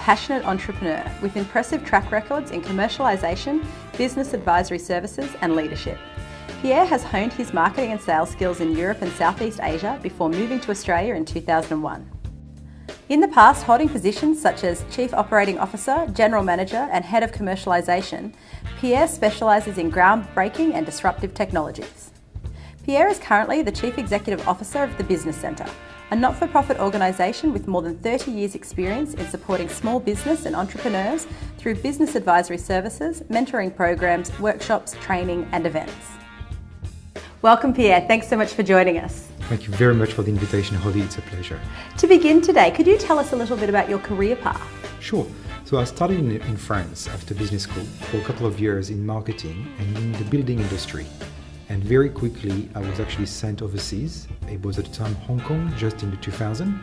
passionate entrepreneur with impressive track records in commercialisation, business advisory services and leadership. Pierre has honed his marketing and sales skills in Europe and Southeast Asia before moving to Australia in 2001. In the past, holding positions such as Chief Operating Officer, General Manager and Head of Commercialisation, Pierre specialises in groundbreaking and disruptive technologies. Pierre is currently the Chief Executive Officer of the Business Centre, a not-for-profit organisation with more than 30 years' experience in supporting small business and entrepreneurs through business advisory services, mentoring programs, workshops, training and events. Welcome Pierre, thanks so much for joining us. Thank you very much for the invitation, Holly. It's a pleasure. To begin today, could you tell us a little bit about your career path? Sure. So I started in France after business school for a couple of years in marketing and in the building industry. And very quickly, I was actually sent overseas. It was at the time Hong Kong, just in the 2000.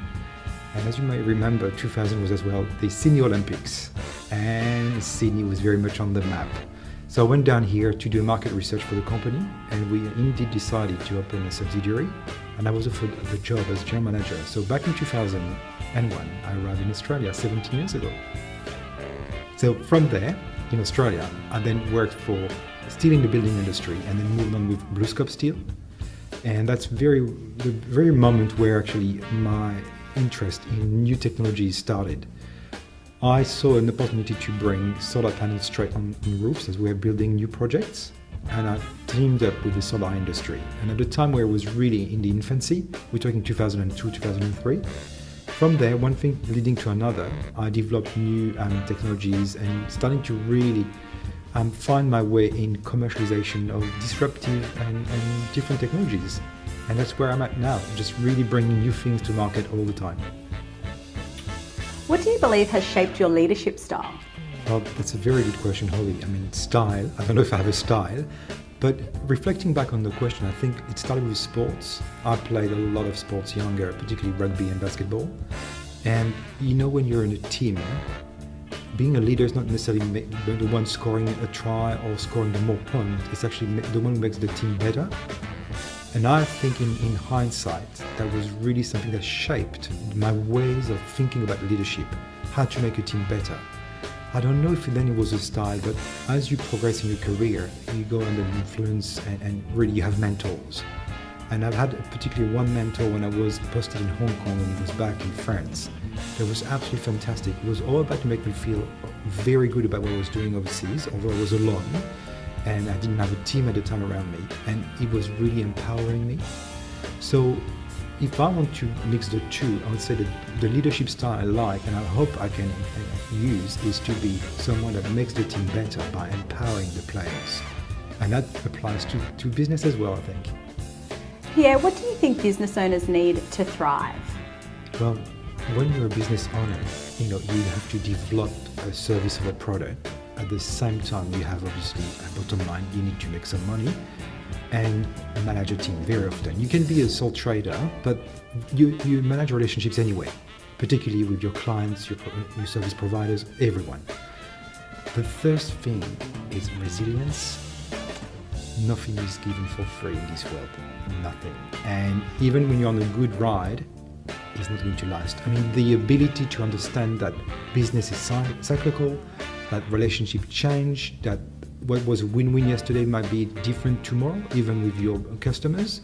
And as you might remember, 2000 was as well the Sydney Olympics. And Sydney was very much on the map. So I went down here to do market research for the company, and we indeed decided to open a subsidiary, and I was offered the job as general manager. So back in 2001, I arrived in Australia 17 years ago. So from there, in Australia, I then worked for still in the building industry, and then moved on with BlueScope Steel. And that's the very moment where actually my interest in new technologies started. I saw an opportunity to bring solar panels straight on roofs as we were building new projects, and I teamed up with the solar industry. And at the time where it was really in the infancy, we're talking 2002, 2003, from there, one thing leading to another, I developed new technologies and starting to really find my way in commercialization of disruptive and different technologies. And that's where I'm at now, just really bringing new things to market all the time. What do you believe has shaped your leadership style? Well, that's a very good question, Holly. I mean, style, I don't know if I have a style, but reflecting back on the question, I think it started with sports. I played a lot of sports younger, particularly rugby and basketball. And you know, when you're in a team, being a leader is not necessarily the one scoring a try or scoring the more points. It's actually the one who makes the team better. And I think in hindsight, that was really something that shaped my ways of thinking about leadership, how to make a team better. I don't know if then it was a style, but as you progress in your career, you go under influence and really you have mentors. And I've had particularly one mentor when I was posted in Hong Kong when he was back in France. That was absolutely fantastic. It was all about to make me feel very good about what I was doing overseas, although I was alone. And I didn't have a team at the time around me, and it was really empowering me. So if I want to mix the two, I would say that the leadership style I like, and I hope I can use, is to be someone that makes the team better by empowering the players. And that applies to business as well, I think. Pierre, what do you think business owners need to thrive? Well, when you're a business owner, you have to develop a service or a product. At the same time, you have obviously a bottom line. You need to make some money and manage a team very often. You can be a sole trader, but you manage relationships anyway, particularly with your clients, your service providers, everyone. The first thing is resilience. Nothing is given for free in this world, nothing. And even when you're on a good ride, it's not going to last. I mean, the ability to understand that business is cyclical, that relationship change, that what was a win-win yesterday might be different tomorrow, even with your customers,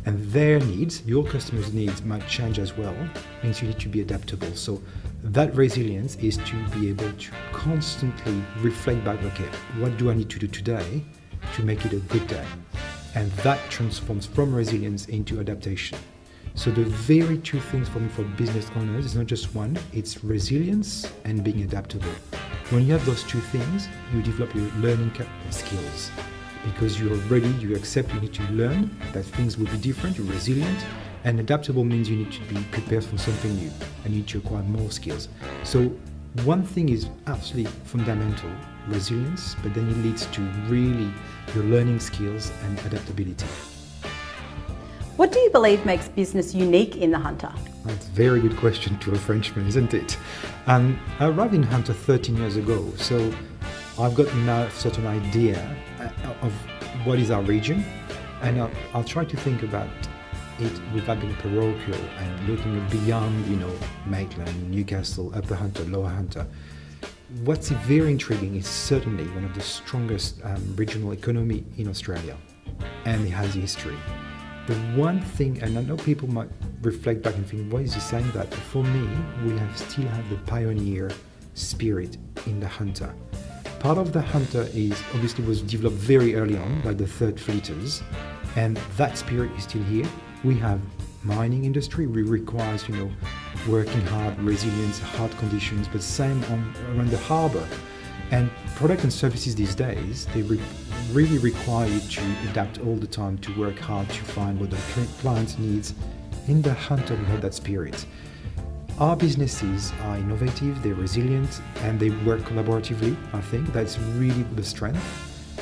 and their needs, your customers' needs might change as well, means you need to be adaptable. So that resilience is to be able to constantly reflect back, okay, what do I need to do today to make it a good day? And that transforms from resilience into adaptation. So the very two things for me for business owners is not just one, it's resilience and being adaptable. When you have those two things, you develop your learning skills because you're ready, you accept you need to learn, that things will be different, you're resilient, and adaptable means you need to be prepared for something new and you need to acquire more skills. So one thing is absolutely fundamental, resilience, but then it leads to really your learning skills and adaptability. What do you believe makes business unique in the Hunter? That's a very good question to a Frenchman, isn't it? I arrived in Hunter 13 years ago, so I've got now a certain idea of what is our region, and I'll try to think about it without being parochial and looking beyond, Maitland, Newcastle, Upper Hunter, Lower Hunter. What's very intriguing is certainly one of the strongest regional economy in Australia, and it has a history. The one thing, and I know people might reflect back and think, why is he saying that? But for me, we still have the pioneer spirit in the Hunter. Part of the Hunter was developed very early on by the third fleeters, and that spirit is still here. We have mining industry, we requires, working hard, resilience, hard conditions, but same around the harbour. And product and services these days, they really require you to adapt all the time, to work hard, to find what the client's needs. In the Hunter, we have that spirit. Our businesses are innovative, they're resilient, and they work collaboratively. I think that's really the strength.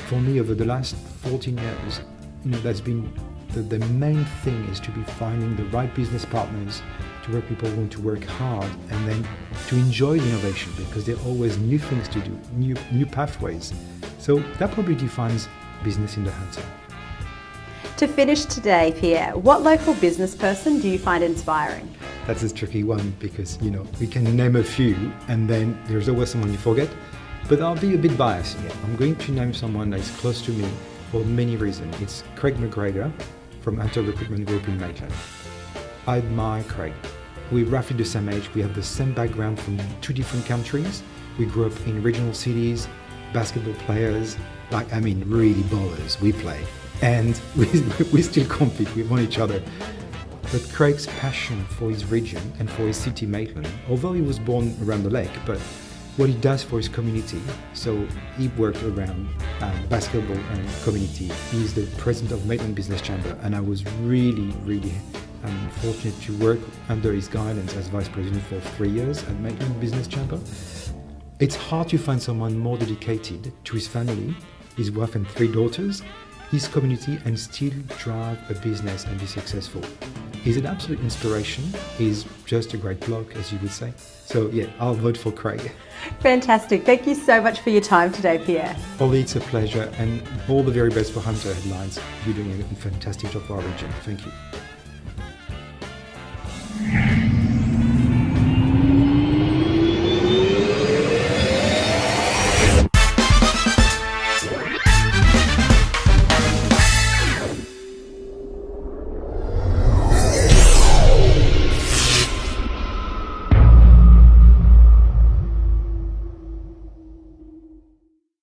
For me, over the last 14 years, that's been the main thing, is to be finding the right business partners, to where people want to work hard, and then to enjoy the innovation, because there are always new things to do, new pathways. So that probably defines business in the Hunter. To finish today, Pierre, what local business person do you find inspiring? That's a tricky one, because we can name a few and then there's always someone you forget. But I'll be a bit biased here. I'm going to name someone that's close to me for many reasons. It's Craig McGregor from Hunter Recruitment Group in Maitland. I admire Craig. We're roughly the same age. We have the same background from 2 different countries. We grew up in regional cities, basketball players, really ballers. We play. And we still compete with each other. But Craig's passion for his region and for his city, Maitland, although he was born around the lake, but what he does for his community, so he worked around basketball and community. He's the president of Maitland Business Chamber, and I was really fortunate to work under his guidance as vice president for 3 years at Maitland Business Chamber. It's hard to find someone more dedicated to his family, his wife and 3 daughters, his community, and still drive a business and be successful. He's an absolute inspiration. He's just a great bloke, as you would say. So yeah, I'll vote for Craig. Fantastic. Thank you so much for your time today, Pierre. Ollie, it's a pleasure, and all the very best for Hunter Headlines. You're doing a fantastic job for our region. Thank you.